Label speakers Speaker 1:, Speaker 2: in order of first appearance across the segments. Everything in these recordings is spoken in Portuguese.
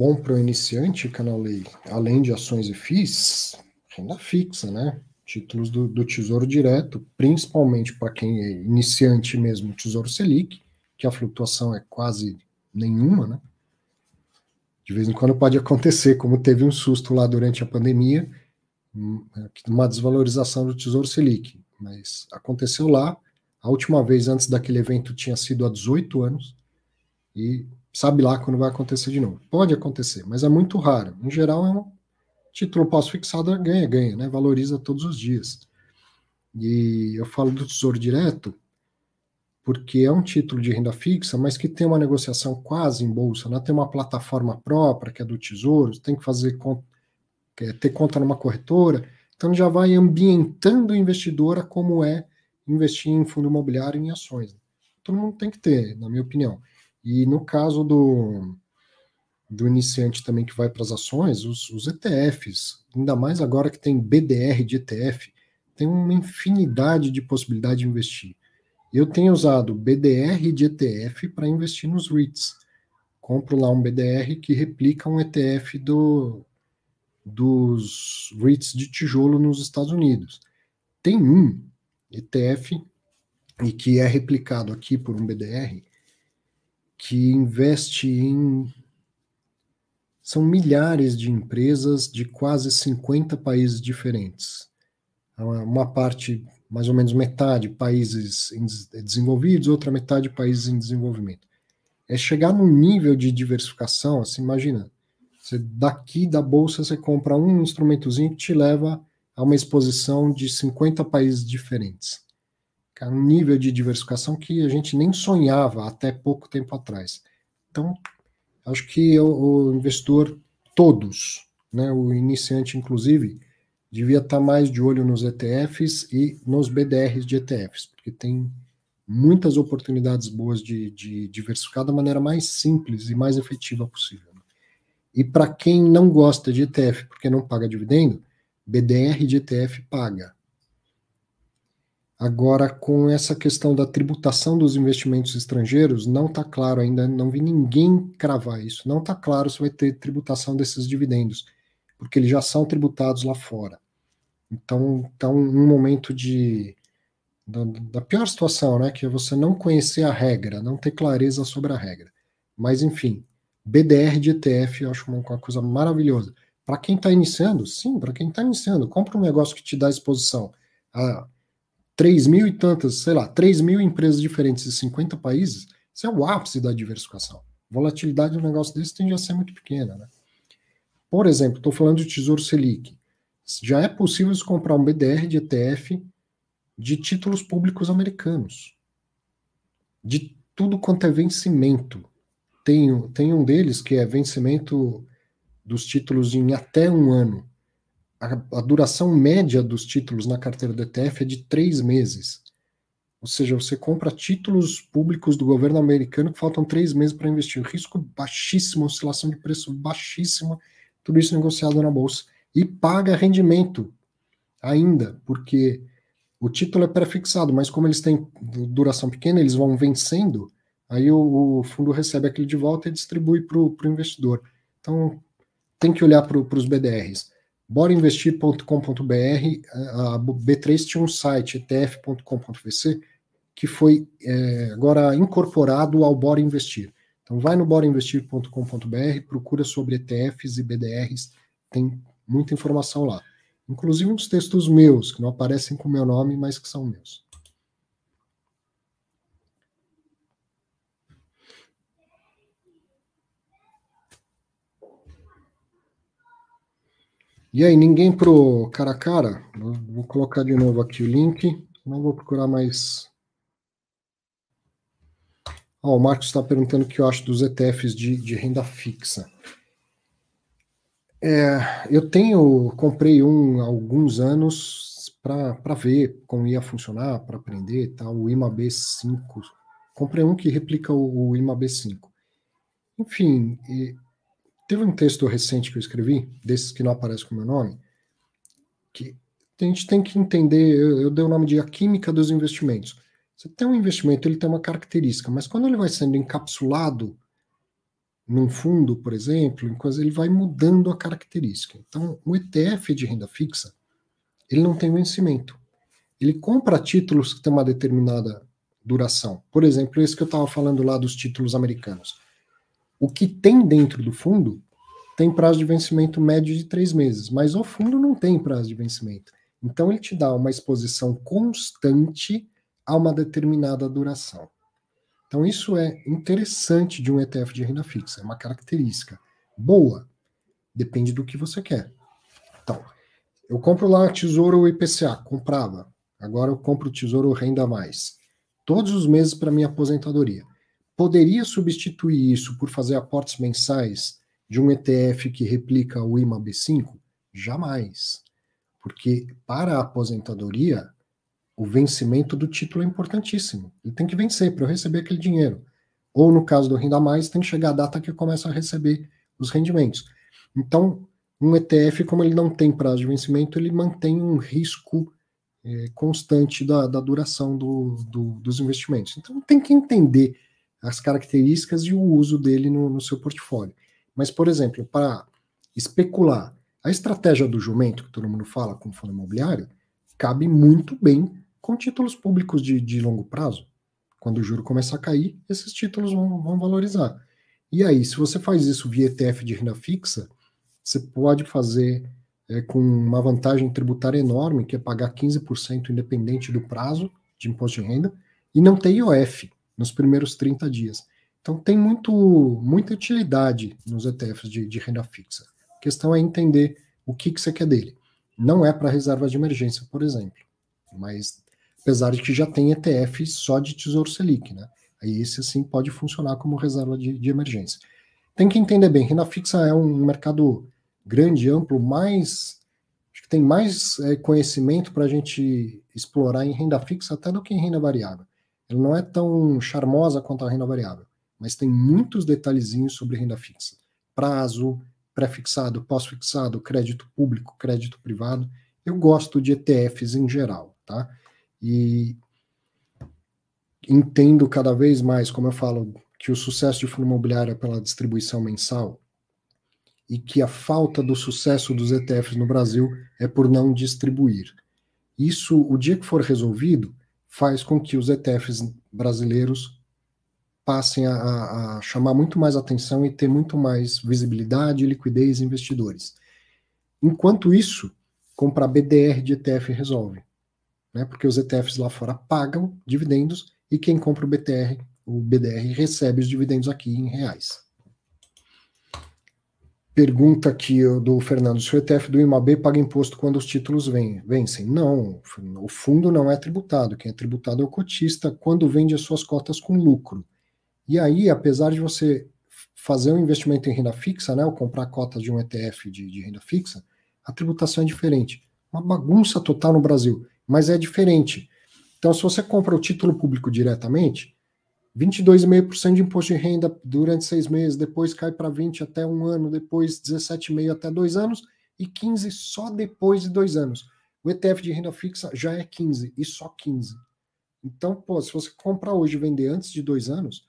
Speaker 1: bom para o iniciante, Canalei, além de ações e FIIs, renda fixa, né? Títulos do Tesouro Direto, principalmente para quem é iniciante mesmo, Tesouro Selic, que a flutuação é quase nenhuma, né? De vez em quando pode acontecer, como teve um susto lá durante a pandemia, uma desvalorização do Tesouro Selic, mas aconteceu lá. A última vez antes daquele evento tinha sido há 18 anos, e sabe lá quando vai acontecer de novo. Pode acontecer, mas é muito raro. Em geral, é um título pós-fixado, ganha, né? Valoriza todos os dias. E eu falo do Tesouro Direto porque é um título de renda fixa, mas que tem uma negociação quase em bolsa, né? Tem uma plataforma própria, que é do Tesouro, tem que ter conta numa corretora, então já vai ambientando o investidor a como é investir em fundo imobiliário e em ações. Todo mundo tem que ter, na minha opinião. E no caso do iniciante também que vai para as ações, os ETFs, ainda mais agora que tem BDR de ETF, tem uma infinidade de possibilidade de investir. Eu tenho usado BDR de ETF para investir nos REITs. Compro lá um BDR que replica um ETF dos REITs de tijolo nos Estados Unidos. Tem um ETF, e que é replicado aqui por um BDR, que investe em... São milhares de empresas de quase 50 países diferentes. Uma parte, mais ou menos metade, países desenvolvidos, outra metade, países em desenvolvimento. É chegar num nível de diversificação, assim, imagina, daqui da bolsa você compra um instrumentozinho que te leva a uma exposição de 50 países diferentes. É um nível de diversificação que a gente nem sonhava até pouco tempo atrás. Então, acho que o investidor, todos, né, o iniciante inclusive, devia estar mais de olho nos ETFs e nos BDRs de ETFs, porque tem muitas oportunidades boas de diversificar da maneira mais simples e mais efetiva possível. E para quem não gosta de ETF porque não paga dividendo, BDR de ETF paga. Agora, com essa questão da tributação dos investimentos estrangeiros, não está claro ainda, não vi ninguém cravar isso, não está claro se vai ter tributação desses dividendos, porque eles já são tributados lá fora. Então, está um momento da pior situação, né, que é você não conhecer a regra, não ter clareza sobre a regra. Mas, enfim, BDR de ETF eu acho uma coisa maravilhosa. Para quem está iniciando, sim, para quem está iniciando, compra um negócio que te dá exposição a 3.000 e tantas, sei lá, 3.000 empresas diferentes em 50 países, isso é o ápice da diversificação. A volatilidade do negócio desse tende a ser muito pequena, né? Por exemplo, estou falando de Tesouro Selic. Já é possível se comprar um BDR de ETF de títulos públicos americanos. De tudo quanto é vencimento. Tem um deles que é vencimento dos títulos em até um ano. A duração média dos títulos na carteira do ETF é de 3 meses. Ou seja, você compra títulos públicos do governo americano que faltam 3 meses para investir. Risco baixíssimo, oscilação de preço baixíssima, tudo isso negociado na bolsa. E paga rendimento ainda, porque o título é pré-fixado, mas como eles têm duração pequena, eles vão vencendo, aí o fundo recebe aquilo de volta e distribui para o investidor. Então, tem que olhar para os BDRs. borainvestir.com.br, a B3 tinha um site, etf.com.vc, que foi agora incorporado ao Bora Investir. Então vai no borainvestir.com.br, procura sobre ETFs e BDRs, tem muita informação lá. Inclusive uns textos meus, que não aparecem com o meu nome, mas que são meus. E aí, ninguém pro cara a cara? Vou colocar de novo aqui o link, não vou procurar mais. O Marcos está perguntando o que eu acho dos ETFs de renda fixa. Eu comprei um há alguns anos para ver como ia funcionar, para aprender, tá? O IMAB5. Comprei um que replica o IMAB5. Enfim, teve um texto recente que eu escrevi, desses que não aparece com o meu nome, que a gente tem que entender, eu dei o nome de A Química dos Investimentos. Você tem um investimento, ele tem uma característica, mas quando ele vai sendo encapsulado num fundo, por exemplo, em coisa, ele vai mudando a característica. Então, o ETF de renda fixa, ele não tem vencimento. Ele compra títulos que têm uma determinada duração. Por exemplo, esse que eu estava falando lá dos títulos americanos. O que tem dentro do fundo tem prazo de vencimento médio de 3 meses, mas o fundo não tem prazo de vencimento. Então, ele te dá uma exposição constante a uma determinada duração. Então, isso é interessante de um ETF de renda fixa, é uma característica boa, depende do que você quer. Então, eu compro lá Tesouro IPCA, comprava. Agora eu compro o Tesouro Renda Mais. Todos os meses para minha aposentadoria. Poderia substituir isso por fazer aportes mensais de um ETF que replica o IMAB5? Jamais. Porque para a aposentadoria, o vencimento do título é importantíssimo. Ele tem que vencer para eu receber aquele dinheiro. Ou no caso do Renda Mais, tem que chegar a data que eu começo a receber os rendimentos. Então, um ETF, como ele não tem prazo de vencimento, ele mantém um risco constante da duração dos investimentos. Então, tem que entender as características e o uso dele no seu portfólio. Mas, por exemplo, para especular, a estratégia do jumento, que todo mundo fala com fundo imobiliário, cabe muito bem com títulos públicos de longo prazo. Quando o juro começar a cair, esses títulos vão valorizar. E aí, se você faz isso via ETF de renda fixa, você pode fazer com uma vantagem tributária enorme, que é pagar 15% independente do prazo de imposto de renda, e não ter IOF nos primeiros 30 dias. Então tem muita utilidade nos ETFs de renda fixa. A questão é entender o que você quer dele. Não é para reserva de emergência, por exemplo, mas apesar de que já tem ETF só de Tesouro Selic, né? Aí esse sim pode funcionar como reserva de emergência. Tem que entender bem, renda fixa é um mercado grande, amplo, acho que tem mais conhecimento para a gente explorar em renda fixa até do que em renda variável. Ela não é tão charmosa quanto a renda variável, mas tem muitos detalhezinhos sobre renda fixa. Prazo, pré-fixado, pós-fixado, crédito público, crédito privado. Eu gosto de ETFs em geral, tá? E entendo cada vez mais, como eu falo, que o sucesso de fundo imobiliário é pela distribuição mensal e que a falta do sucesso dos ETFs no Brasil é por não distribuir. Isso, o dia que for resolvido, faz com que os ETFs brasileiros passem a chamar muito mais atenção e ter muito mais visibilidade, liquidez e investidores. Enquanto isso, comprar BDR de ETF resolve, né? Porque os ETFs lá fora pagam dividendos e quem compra o BDR recebe os dividendos aqui em reais. Pergunta aqui do Fernando, se o ETF do IMAB paga imposto quando os títulos vencem? Não, o fundo não é tributado, quem é tributado é o cotista quando vende as suas cotas com lucro. E aí, apesar de você fazer um investimento em renda fixa, né, ou comprar cotas de um ETF de renda fixa, a tributação é diferente. Uma bagunça total no Brasil, mas é diferente. Então, se você compra o título público diretamente, 22,5% de imposto de renda durante 6 meses, depois cai para 20 até um ano, depois 17,5% até 2 anos e 15% só depois de 2 anos. O ETF de renda fixa já é 15% e só 15%. Então, pô, se você comprar hoje e vender antes de 2 anos,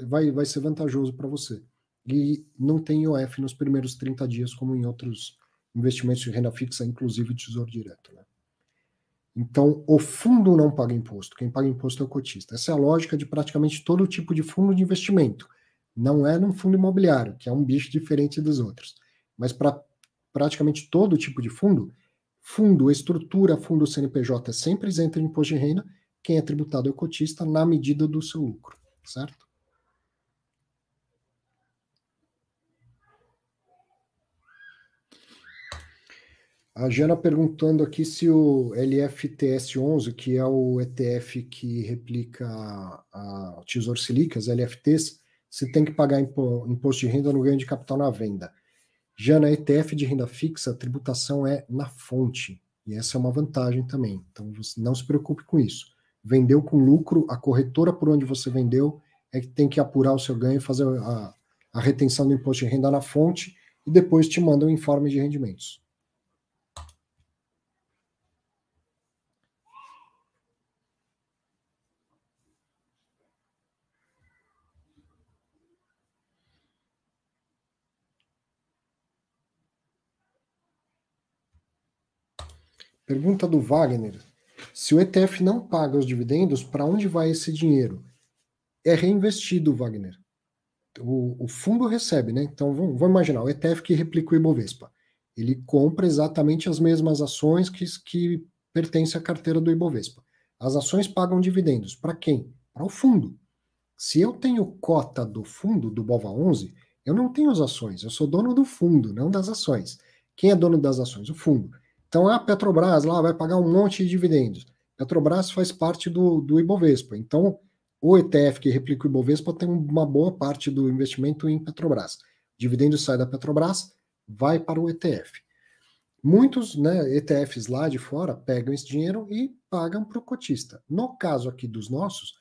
Speaker 1: vai ser vantajoso para você. E não tem IOF nos primeiros 30 dias, como em outros investimentos de renda fixa, inclusive Tesouro Direto, né? Então, o fundo não paga imposto. Quem paga imposto é o cotista. Essa é a lógica de praticamente todo tipo de fundo de investimento. Não é num fundo imobiliário, que é um bicho diferente dos outros. Mas para praticamente todo tipo de fundo, estrutura, fundo CNPJ é sempre isento de imposto de renda. Quem é tributado é o cotista na medida do seu lucro, certo? A Jana perguntando aqui se o LFTS11, que é o ETF que replica a Tesouro Selic, as LFTs, se tem que pagar imposto de renda no ganho de capital na venda. Jana, ETF de renda fixa, a tributação é na fonte. E essa é uma vantagem também. Então, você não se preocupe com isso. Vendeu com lucro, a corretora por onde você vendeu é que tem que apurar o seu ganho e fazer a retenção do imposto de renda na fonte e depois te manda um informe de rendimentos. Pergunta do Wagner. Se o ETF não paga os dividendos, para onde vai esse dinheiro? É reinvestido, Wagner. O fundo recebe, né? Então vamos imaginar, o ETF que replica o Ibovespa. Ele compra exatamente as mesmas ações que pertencem à carteira do Ibovespa. As ações pagam dividendos. Para quem? Para o fundo. Se eu tenho cota do fundo, do BOVA11, eu não tenho as ações, eu sou dono do fundo, não das ações. Quem é dono das ações? O fundo. Então a Petrobras lá vai pagar um monte de dividendos. Petrobras faz parte do Ibovespa. Então o ETF que replica o Ibovespa tem uma boa parte do investimento em Petrobras. O dividendo sai da Petrobras, vai para o ETF. Muitos, né, ETFs lá de fora pegam esse dinheiro e pagam para o cotista. No caso aqui dos nossos,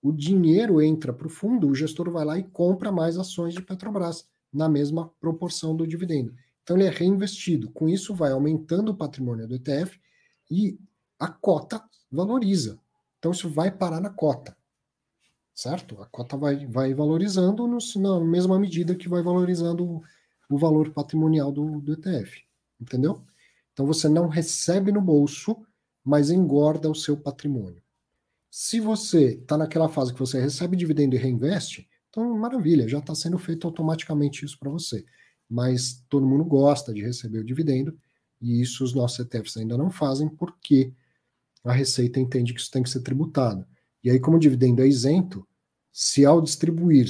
Speaker 1: o dinheiro entra para o fundo, o gestor vai lá e compra mais ações de Petrobras, na mesma proporção do dividendo. Então ele é reinvestido. Com isso vai aumentando o patrimônio do ETF e a cota valoriza. Então isso vai parar na cota, certo? A cota vai valorizando na mesma medida que vai valorizando o valor patrimonial do ETF, entendeu? Então você não recebe no bolso, mas engorda o seu patrimônio. Se você está naquela fase que você recebe dividendo e reinveste, então maravilha, já está sendo feito automaticamente isso para você. Mas todo mundo gosta de receber o dividendo, e isso os nossos ETFs ainda não fazem, porque a Receita entende que isso tem que ser tributado. E aí, como o dividendo é isento, se ao distribuir,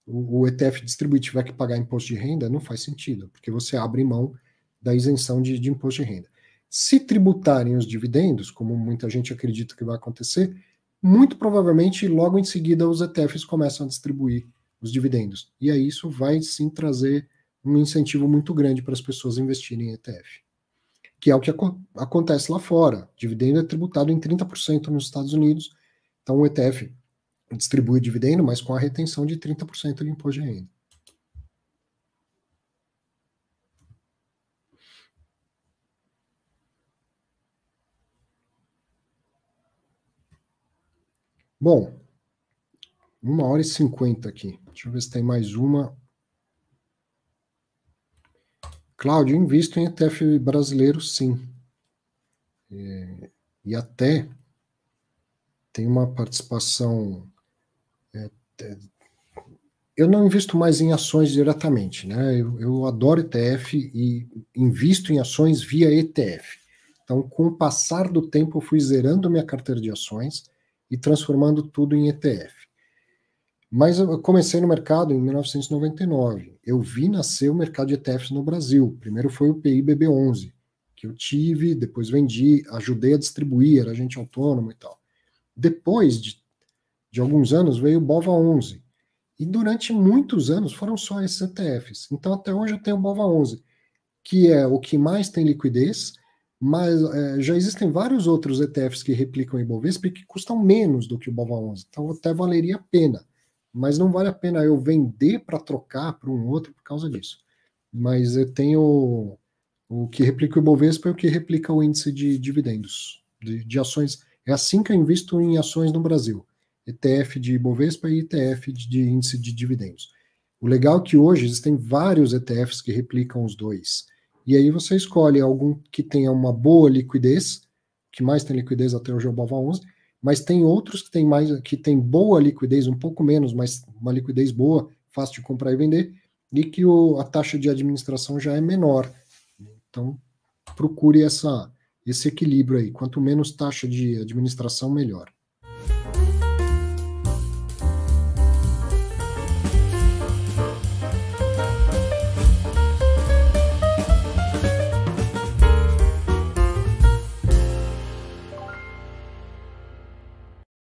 Speaker 1: o ETF distribuir tiver que pagar imposto de renda, não faz sentido, porque você abre mão da isenção de imposto de renda. Se tributarem os dividendos, como muita gente acredita que vai acontecer, muito provavelmente logo em seguida os ETFs começam a distribuir os dividendos. E aí isso vai sim trazer um incentivo muito grande para as pessoas investirem em ETF. Que é o que acontece lá fora. O dividendo é tributado em 30% nos Estados Unidos. Então o ETF distribui o dividendo, mas com a retenção de 30% de imposto de renda. Bom, 1h50 aqui. Deixa eu ver se tem mais uma. Cláudio, invisto em ETF brasileiro, sim. E até tem uma participação. Eu não invisto mais em ações diretamente, né? Eu adoro ETF e invisto em ações via ETF. Então, com o passar do tempo, eu fui zerando minha carteira de ações e transformando tudo em ETF. Mas eu comecei no mercado em 1999. Eu vi nascer o mercado de ETFs no Brasil. Primeiro foi o PIBB11, que eu tive, depois vendi, ajudei a distribuir, era agente autônomo e tal. Depois de alguns anos veio o BOVA11. E durante muitos anos foram só esses ETFs. Então até hoje eu tenho o BOVA11, que é o que mais tem liquidez, mas já existem vários outros ETFs que replicam o Ibovespa e que custam menos do que o BOVA11. Então até valeria a pena. Mas não vale a pena eu vender para trocar para um outro por causa disso. Mas eu tenho o que replica o Ibovespa e o que replica o índice de dividendos, de ações. É assim que eu invisto em ações no Brasil. ETF de Ibovespa e ETF de índice de dividendos. O legal é que hoje existem vários ETFs que replicam os dois. E aí você escolhe algum que tenha uma boa liquidez, que mais tem liquidez até hoje é o BOVA11, mas tem outros que tem boa liquidez, um pouco menos, mas uma liquidez boa, fácil de comprar e vender, e que a taxa de administração já é menor. Então, procure esse equilíbrio aí. Quanto menos taxa de administração, melhor.